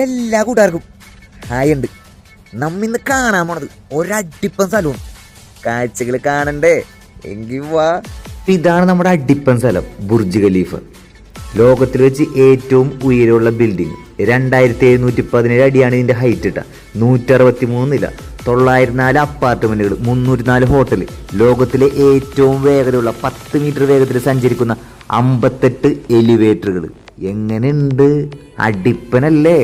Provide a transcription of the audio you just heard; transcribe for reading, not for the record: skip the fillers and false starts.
എല്ലാ കൂട്ടുകാർക്കും ഹായ് ഉണ്ട്. നമ്മിന്ന് കാണാൻ പോണത് ഒരടിപ്പൻ സ്ഥലവും. കാഴ്ചകൾ കാണണ്ടേ? എങ്കിൽ വാ. ഇതാണ് നമ്മുടെ അടിപ്പൻ സ്ഥലം, ബുർജ് ഖലീഫ. ലോകത്തിൽ വെച്ച് ഏറ്റവും ഉയരമുള്ള ബിൽഡിംഗ്. 2717 അടിയാണ് ഇതിൻ്റെ ഹൈറ്റ്. 163 നില, 904 അപ്പാർട്ട്മെന്റുകൾ, 304 ഹോട്ടൽ, ലോകത്തിലെ ഏറ്റവും വേഗതയുള്ള 10 മീറ്റർ വേഗത്തിൽ സഞ്ചരിക്കുന്ന 58 എലിവേറ്ററുകൾ. എങ്ങനെയുണ്ട്? അടിപ്പനല്ലേ?